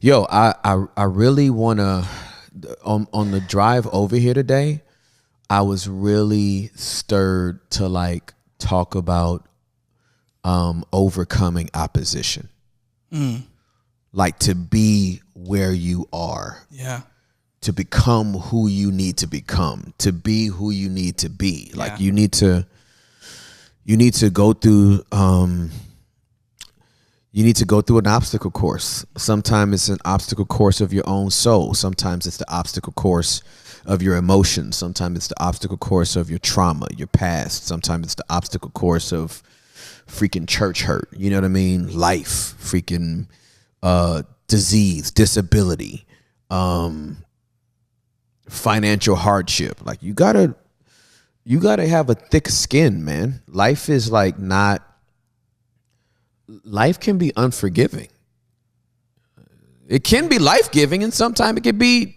Yo, I really wanna on the drive over here today, I was really stirred to like talk about overcoming opposition. Like to be where you are. Yeah. To become who you need to become, to be who you need to be. Like you need to go through an obstacle course. Sometimes it's an obstacle course of your own soul. Sometimes it's the obstacle course of your emotions. Sometimes it's the obstacle course of your trauma, your past. Sometimes it's the obstacle course of freaking church hurt. You know what I mean? Life, freaking disease, disability, financial hardship. Like you gotta have a thick skin, man. Life is like life can be unforgiving. It can be life-giving, and sometimes it can be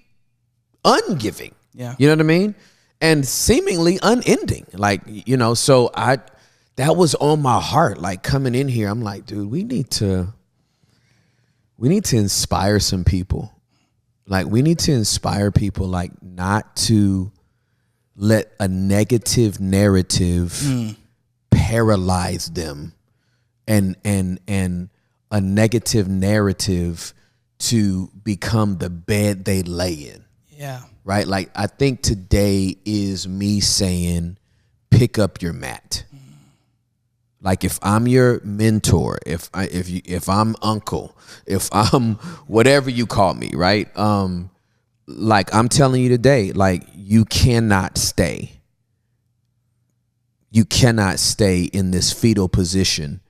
ungiving. Yeah. You know what I mean? And seemingly unending. Like, you know, so that was on my heart. Like coming in here, I'm like, dude, we need to inspire some people. Like we need to inspire people, like not to let a negative narrative paralyze them and a negative narrative to become the bed they lay in. Yeah. Right? Like I think today is me saying, pick up your mat. Like if I'm your mentor, if I'm uncle, if I'm whatever you call me, right? Like I'm telling you today, like you cannot stay. You cannot stay in this fetal position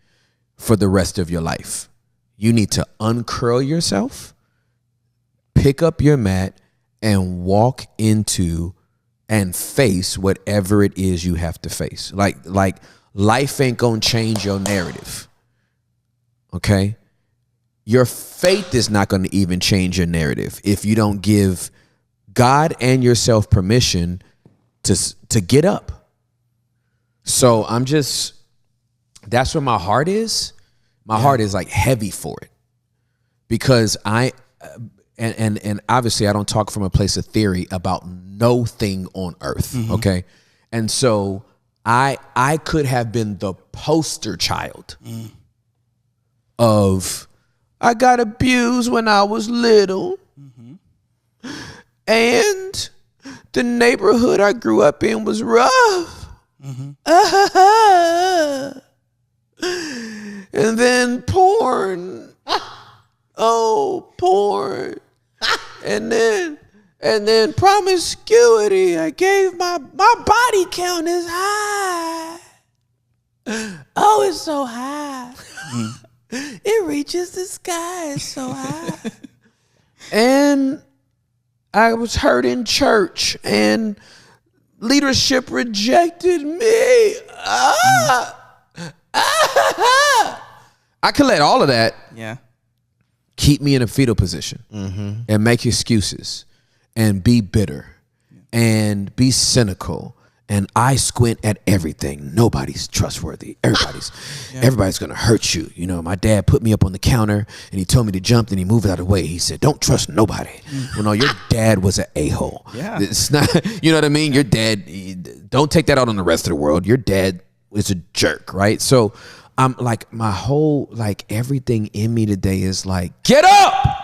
for the rest of your life. You need to uncurl yourself, pick up your mat, and walk into and face whatever it is you have to face. Like life ain't gonna change your narrative. Okay? Your faith is not gonna even change your narrative if you don't give God and yourself permission to get up. So that's where my heart is. My heart is like heavy for it. Because and obviously I don't talk from a place of theory about no thing on earth. Okay? And so I could have been the poster child of I got abused when I was little, and the neighborhood I grew up in was rough. And then porn. Porn. And then promiscuity. I gave my body count is high. Oh, it's so high. It reaches the sky. It's so high. And I was hurt in church, and leadership rejected me. I could let all of that keep me in a fetal position and make excuses and be bitter and be cynical. And I squint at everything. Nobody's trustworthy. Everybody's gonna hurt you. You know, my dad put me up on the counter and he told me to jump, and he moved out of the way. He said, "Don't trust nobody." Well, no, your dad was an a-hole. Yeah. It's not, you know what I mean? Your dad, don't take that out on the rest of the world. Your dad is a jerk, right? So I'm like, my whole, like everything in me today is like, get up!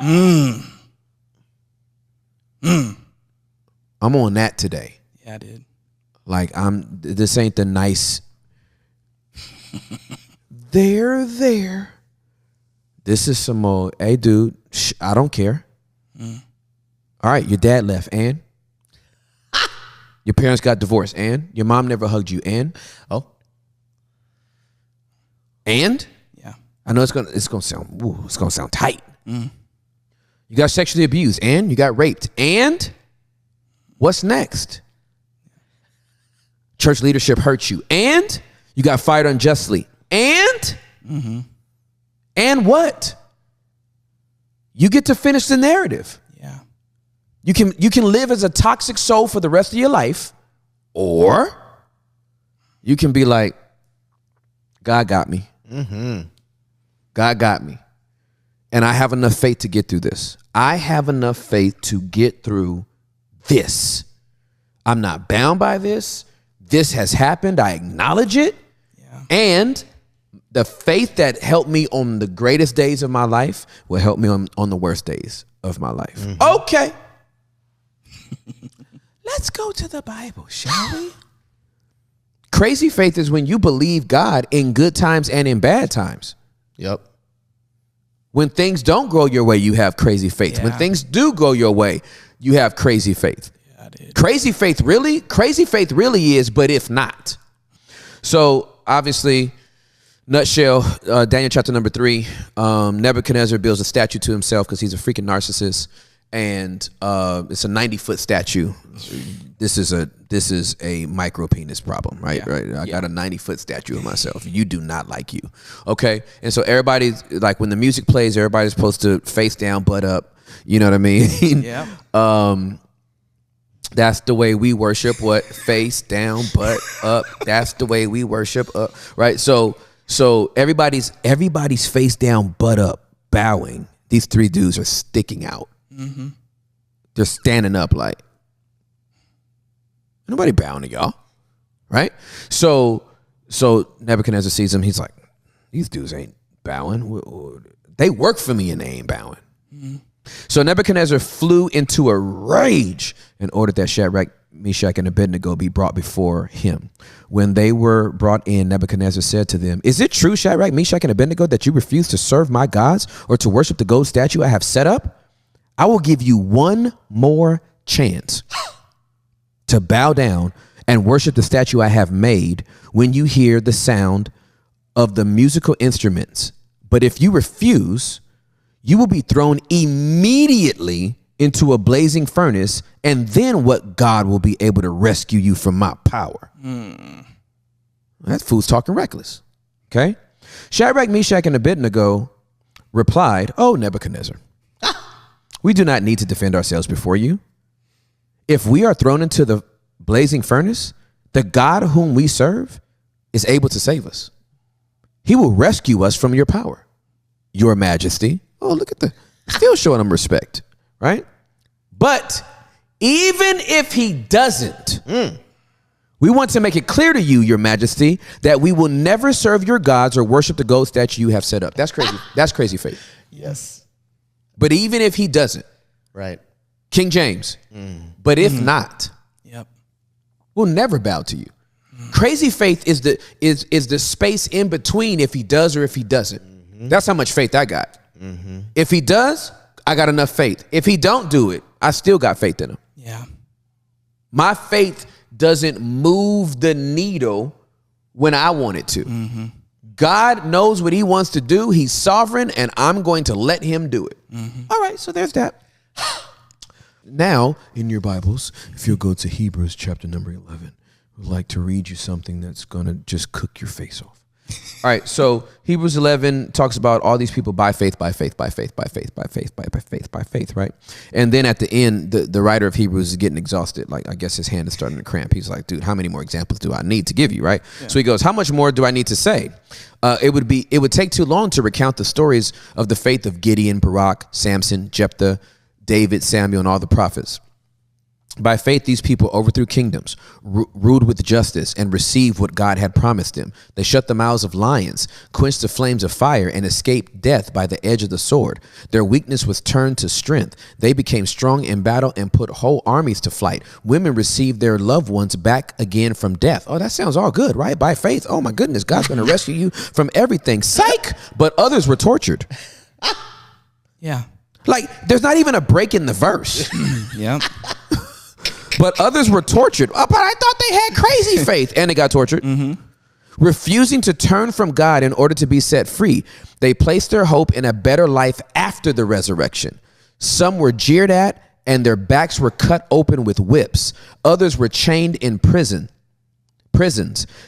I'm on that today. Yeah, I did. Like this ain't the nice, there. This is some old, hey dude, I don't care. All right, your dad left, and your parents got divorced, and your mom never hugged you, and yeah, I know it's gonna sound tight. You got sexually abused, and you got raped, and what's next? Church leadership hurt you, and you got fired unjustly, and what? You get to finish the narrative. Yeah, you can live as a toxic soul for the rest of your life, or you can be like, God got me. God got me. and I have enough faith to get through this. I have enough faith to get through this. I'm not bound by this. This has happened. I acknowledge it. Yeah. And the faith that helped me on the greatest days of my life will help me on the worst days of my life. Mm-hmm. Okay. Let's go to the Bible, shall we? Crazy faith is when you believe God in good times and in bad times. Yep. When things don't go your way, you have crazy faith. Yeah. When things do go your way, you have crazy faith. Yeah, I did. Crazy faith really is, but if not. So obviously, nutshell, Daniel chapter number 3, Nebuchadnezzar builds a statue to himself because he's a freaking narcissist. And it's a 90-foot statue. This is a micro penis problem, right? Yeah. Right. I got a 90-foot statue of myself. You do not like you, okay? And so everybody's like, when the music plays, everybody's supposed to face down, butt up. You know what I mean? Yeah. That's the way we worship. What? Face down, butt up. That's the way we worship. Right. So everybody's face down, butt up, bowing. These 3 dudes are sticking out. Mm-hmm. They're standing up like, nobody bowing to y'all, right? So Nebuchadnezzar sees them. He's like, these dudes ain't bowing. They work for me and they ain't bowing. Mm-hmm. So Nebuchadnezzar flew into a rage and ordered that Shadrach, Meshach, and Abednego be brought before him. When they were brought in, Nebuchadnezzar said to them, "Is it true, Shadrach, Meshach, and Abednego, that you refuse to serve my gods or to worship the gold statue I have set up? I will give you one more chance to bow down and worship the statue I have made when you hear the sound of the musical instruments. But if you refuse, you will be thrown immediately into a blazing furnace, and then what God will be able to rescue you from my power?" That fool's talking reckless. Okay? Shadrach, Meshach, and Abednego replied, "Oh, Nebuchadnezzar, we do not need to defend ourselves before you. If we are thrown into the blazing furnace, the God whom we serve is able to save us. He will rescue us from your power, your majesty." Oh, look at still showing him respect, right? "But even if he doesn't, we want to make it clear to you, your majesty, that we will never serve your gods or worship the gold statue you have set up." That's crazy. That's crazy faith. Yes. "But even if he doesn't," Right. King James, "but if not, Yep. we'll never bow to you." Crazy faith is the space in between if he does or if he doesn't. That's how much faith I got. If he does, I got enough faith. If he don't do it, I still got faith in him. Yeah. My faith doesn't move the needle when I want it to. God knows what he wants to do. He's sovereign, and I'm going to let him do it. All right, so there's that. Now, in your Bibles, if you'll go to Hebrews chapter number 11, I'd like to read you something that's going to just cook your face off. All right, so Hebrews 11 talks about all these people by faith, by faith, by faith, by faith, by faith, by faith, by faith, right? And then at the end, the writer of Hebrews is getting exhausted. Like, I guess his hand is starting to cramp. He's like, dude, how many more examples do I need to give you, right? Yeah. So he goes, how much more do I need to say? It would take too long to recount the stories of the faith of Gideon, Barak, Samson, Jephthah, David, Samuel, and all the prophets. By faith, these people overthrew kingdoms, ruled with justice, and received what God had promised them. They shut the mouths of lions, quenched the flames of fire, and escaped death by the edge of the sword. Their weakness was turned to strength. They became strong in battle and put whole armies to flight. Women received their loved ones back again from death. Oh, that sounds all good, right? By faith, oh my goodness, God's going to rescue you from everything. Psych! But others were tortured. Yeah. Like, there's not even a break in the verse. Yeah. But others were tortured. Oh, but I thought they had crazy faith. And they got tortured. Refusing to turn from God in order to be set free, they placed their hope in a better life after the resurrection. Some were jeered at, and their backs were cut open with whips. Others were chained in prisons.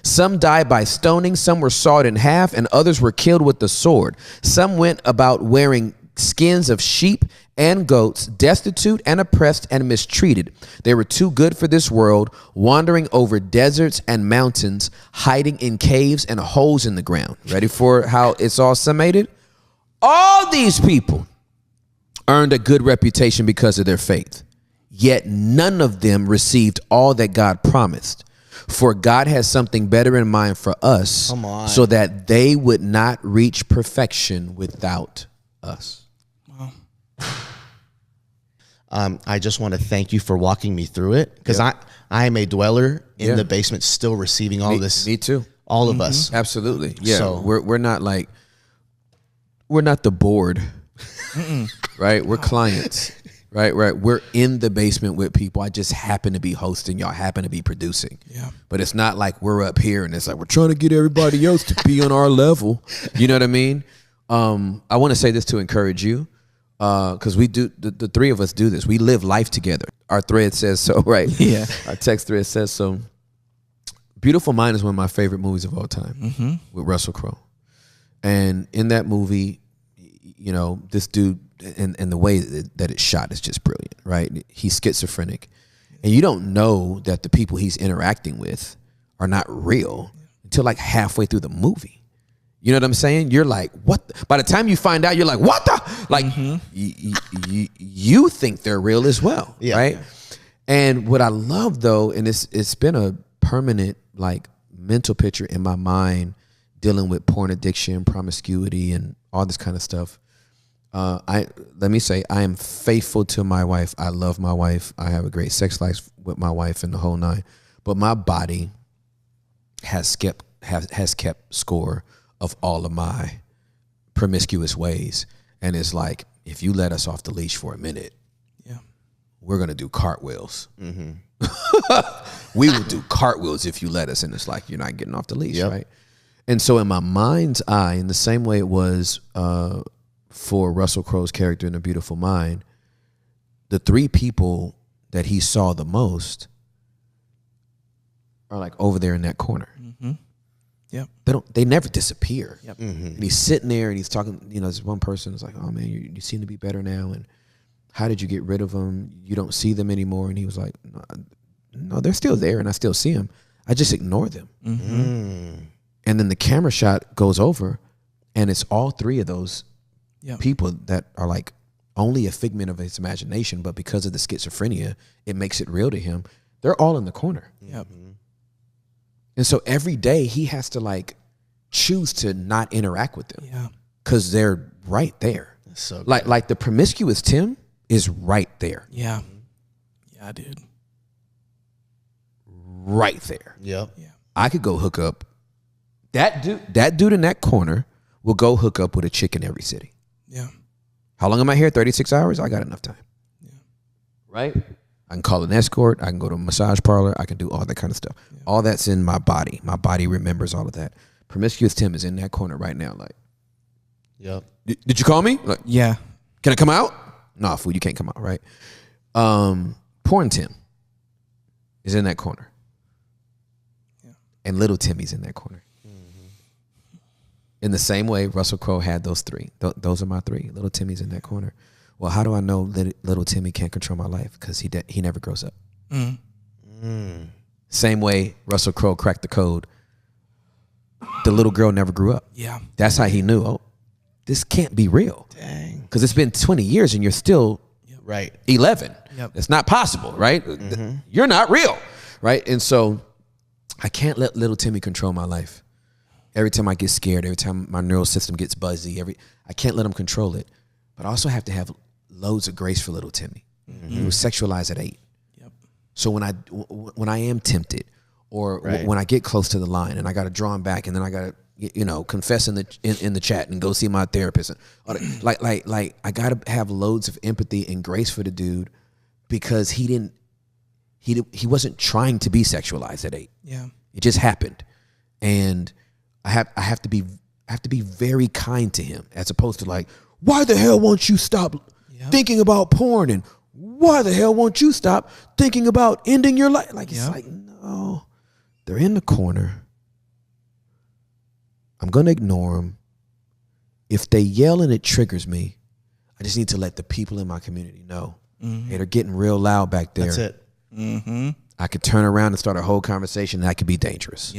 Some died by stoning, some were sawed in half, and others were killed with the sword. Some went about wearing skins of sheep and goats, destitute and oppressed and mistreated. They were too good for this world, wandering over deserts and mountains, hiding in caves and holes in the ground. Ready for how it's all summated? All these people earned a good reputation because of their faith, yet none of them received all that God promised. For God has something better in mind for us, so that they would not reach perfection without us. Wow. I just want to thank you for walking me through it, because I am a dweller in the basement, still receiving all this. Me too. All of us. Absolutely. Yeah. So- we're not like, we're not the board, right? We're clients, right? We're in the basement with people. I just happen to be hosting. Y'all happen to be producing. Yeah. But it's not like we're up here and it's like we're trying to get everybody else to be on our level. You know what I mean? I want to say this to encourage you, because we do, the three of us do this. We live life together. Our thread says so, right? Yeah. Our text thread says so. Beautiful Mind is one of my favorite movies of all time, with Russell Crowe. And in that movie, you know, this dude, and the way that it's shot is just brilliant, right? He's schizophrenic. And you don't know that the people he's interacting with are not real until like halfway through the movie. You know what I'm saying? You're like, what? By the time you find out, you're like, what the? Like, you think they're real as well, right? And what I love, though, and it's been a permanent, like, mental picture in my mind dealing with porn addiction, promiscuity, and all this kind of stuff. Let me say, I am faithful to my wife. I love my wife. I have a great sex life with my wife and the whole nine. But my body has kept score of all of my promiscuous ways. And it's like, if you let us off the leash for a minute, we're going to do cartwheels. We will do cartwheels if you let us. And it's like, you're not getting off the leash, right? And so in my mind's eye, in the same way it was for Russell Crowe's character in A Beautiful Mind, the three people that he saw the most are like over there in that corner. They never disappear. And he's sitting there and he's talking, you know, this one person is like, oh man, you seem to be better now. And how did you get rid of them? You don't see them anymore. And he was like, no, they're still there and I still see them. I just ignore them. And then the camera shot goes over and it's all three of those people that are like only a figment of his imagination, but because of the schizophrenia, it makes it real to him. They're all in the corner. And so every day he has to like choose to not interact with them because they're right there. So like the promiscuous Tim is right there. Yeah, dude. Right there. I could go hook up. That dude in that corner will go hook up with a chick in every city. How long am I here? 36 hours? I got enough time. Right? I can call an escort. I can go to a massage parlor. I can do all that kind of stuff. All that's in my body. My body remembers all of that. Promiscuous Tim is in that corner right now. Like, did you call me? Like, can I come out? Nah, fool, you can't come out, right? Porn Tim is in that corner. And little Timmy's in that corner. In the same way, Russell Crowe had those three. Those are my three. Little Timmy's in that corner. Well, how do I know little Timmy can't control my life? Because he never grows up. Same way Russell Crowe cracked the code. The little girl never grew up. That's how he knew, oh, this can't be real. Dang. Because it's been 20 years and you're still 11. It's not possible, right? You're not real, right? And so I can't let little Timmy control my life. Every time I get scared, every time my neural system gets buzzy, I can't let him control it. But I also have to have loads of grace for little Timmy. He was sexualized at 8. So when I am tempted, or when I get close to the line and I got to draw him back, and then I got to confess in the chat and go see my therapist, like I got to have loads of empathy and grace for the dude, because he wasn't trying to be sexualized at 8. It just happened, and I have to be very kind to him, as opposed to like, why the hell won't you stop thinking about porn, and why the hell won't you stop thinking about ending your life? Like, it's like, no, they're in the corner. I'm going to ignore them. If they yell and it triggers me, I just need to let the people in my community know, hey, they're getting real loud back there. That's it. I could turn around and start a whole conversation, and that could be dangerous.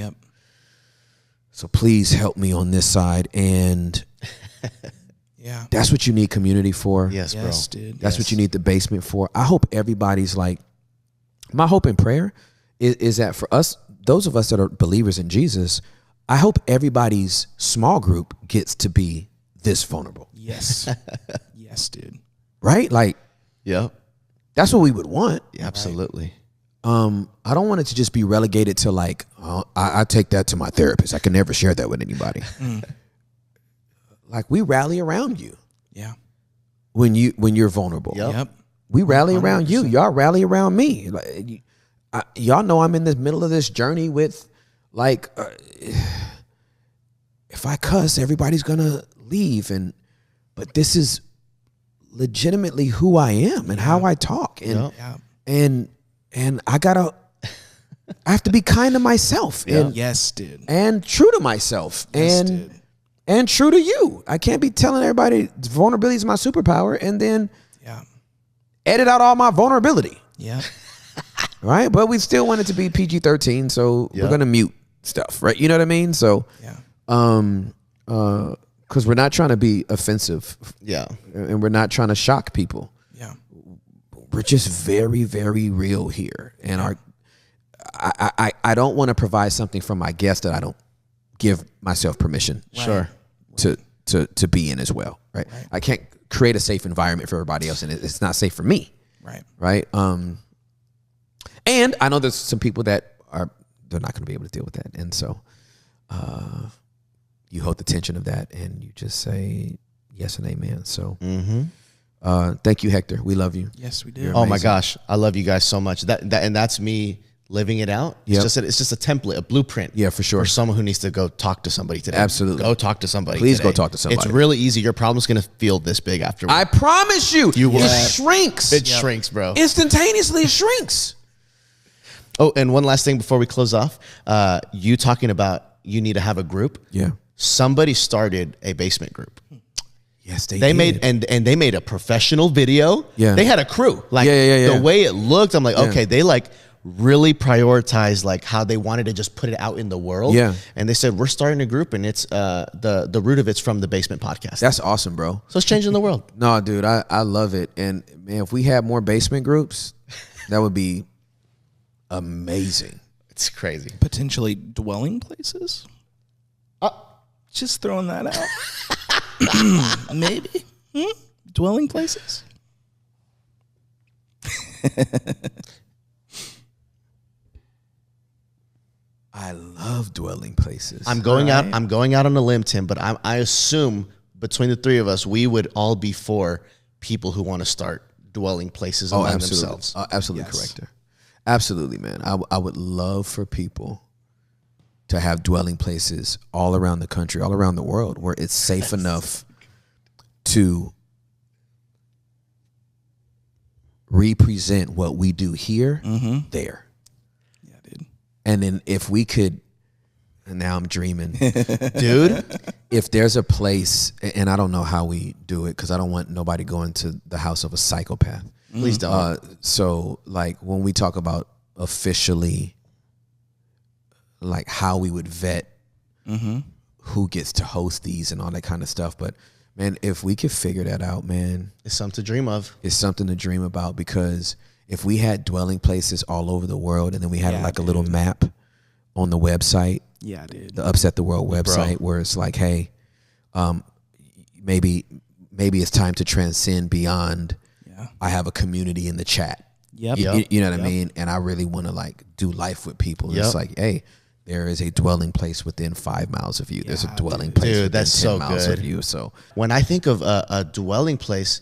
So please help me on this side. And Yeah. That's what you need community for. Yes, bro. Yes, dude. That's what you need the basement for. I hope everybody's like, my hope and prayer is that for us, those of us that are believers in Jesus, I hope everybody's small group gets to be this vulnerable. Yes. Yes, dude. Right? Like, Yep. that's what we would want. Yeah, absolutely. I don't want it to just be relegated to like, oh, I take that to my therapist. I can never share that with anybody. Like, we rally around you Yeah. when you're vulnerable. Yep. Yep. We rally around you. Y'all rally around me. Like, y'all know I'm in the middle of this journey with, like, if I cuss, everybody's gonna leave, but this is legitimately who I am and how I talk, and Yeah. and I have to be kind to myself, Yes, dude. and true to myself, Yes, dude. and true to you. I can't be telling everybody vulnerability is my superpower and then Yeah. edit out all my vulnerability. Yeah. Right? But we still want it to be PG-13, so we're gonna mute stuff, right? You know what I mean? So, Yeah. because we're not trying to be offensive, Yeah. and we're not trying to shock people. Yeah. We're just very, very real here, and I don't want to provide something for my guests that I don't give myself permission, Sure. to be in as well, right? I can't create a safe environment for everybody else, and it's not safe for me. Right. Right. And I know there's some people that they're not going to be able to deal with that. And so you hold the tension of that and you just say yes and amen. So thank you, Hector. We love you. Yes, we do. You're Oh my amazing. gosh, I love you guys so much. And that's me living it out. Yep. It's just a template, a blueprint. Yeah, for sure. For someone who needs to go talk to somebody today. Absolutely. Go talk to somebody. Please today. go talk to somebody. It's really easy. Your problem's gonna feel this big afterwards. I promise you, You will. it shrinks. It shrinks, bro. Instantaneously, it shrinks. Oh, and one last thing before we close off. You talking about you need to have a group. Yeah. Somebody started a basement group. Yes, They did. made and they made a professional video. Yeah. They had a crew. Like Yeah. the way it looked, I'm like, Yeah. okay, they like really prioritized like how they wanted to just put it out in the world. Yeah. And they said, we're starting a group and it's the root of it's from the Basement Podcast. That's awesome, bro. So it's changing the world. No, dude, I love it. And man, if we had more basement groups, that would be amazing. It's crazy. Potentially dwelling places. Just throwing that out. Maybe. Dwelling places. I love dwelling places. I'm going out on a limb, Tim, but I assume between the three of us, we would all be for people who want to start dwelling places among themselves. Absolutely correct. There. Absolutely, man. I would love for people to have dwelling places all around the country, all around the world, where it's safe enough to represent what we do here, there. Yeah, dude. And then if we could, and now I'm dreaming, Dude, if there's a place, and I don't know how we do it because I don't want nobody going to the house of a psychopath. please don't. So like when we talk about officially, like how we would vet who gets to host these and all that kind of stuff. But man, if we could figure that out, man, It's something to dream of. it's something to dream about, because if we had dwelling places all over the world and then we had Yeah, like a little map on the website, Yeah, dude. the Upset the World website, where it's like, hey, maybe it's time to transcend beyond. Yeah. I have a community in the chat. Yep. You know what I mean? And I really want to like do life with people. Yep. It's like, hey, there is a dwelling place within 5 miles of you. There's a dwelling place Dude, within that's 10 so miles good. of you. So When I think of a dwelling place,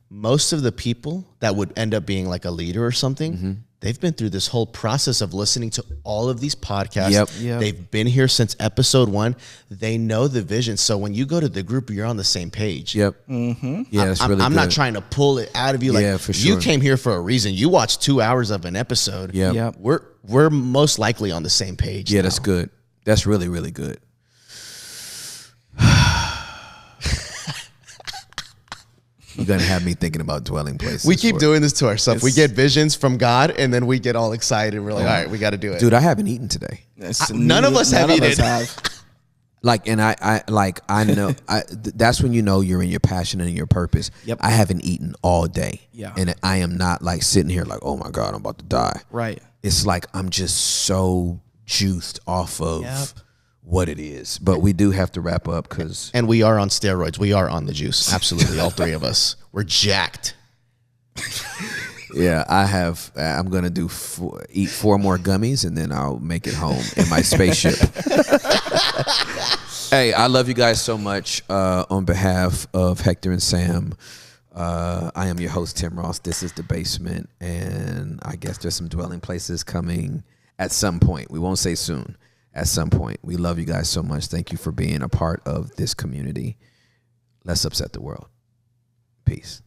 most of the people that would end up being like a leader or something, they've been through this whole process of listening to all of these podcasts. Yep. They've been here since episode 1. They know the vision. So when you go to the group, you're on the same page. yep. Yeah, that's I'm, really I'm not good. trying to pull it out of you. Like, Yeah, for you sure. came here for a reason. You watched 2 hours of an episode. Yep. Yep. We're most likely on the same page. Yeah, now. that's good. That's really, really good. You're going to have me thinking about dwelling places. We keep for- doing this to ourselves. We get visions from God, and then we get all excited. We're like, all right, we got to do it. Dude, I haven't eaten today. None of us have eaten. Like, and I know that's when you know you're in your passion and your purpose. Yep. I haven't eaten all day. Yeah. And I am not like sitting here like, oh my God, I'm about to die. Right. It's like I'm just so juiced off of Yep. what it is. But we do have to wrap up because And we are on steroids. We are on the juice. Absolutely. All three of us. We're jacked. yeah, I'm gonna eat 4 more gummies and then I'll make it home in my spaceship. Hey, I love you guys so much. On behalf of Hector and Sam, I am your host, Tim Ross. This is The Basement, and I guess there's some dwelling places coming at some point. We won't say soon. At some point. We love you guys so much. Thank you for being a part of this community. Let's upset the world. Peace.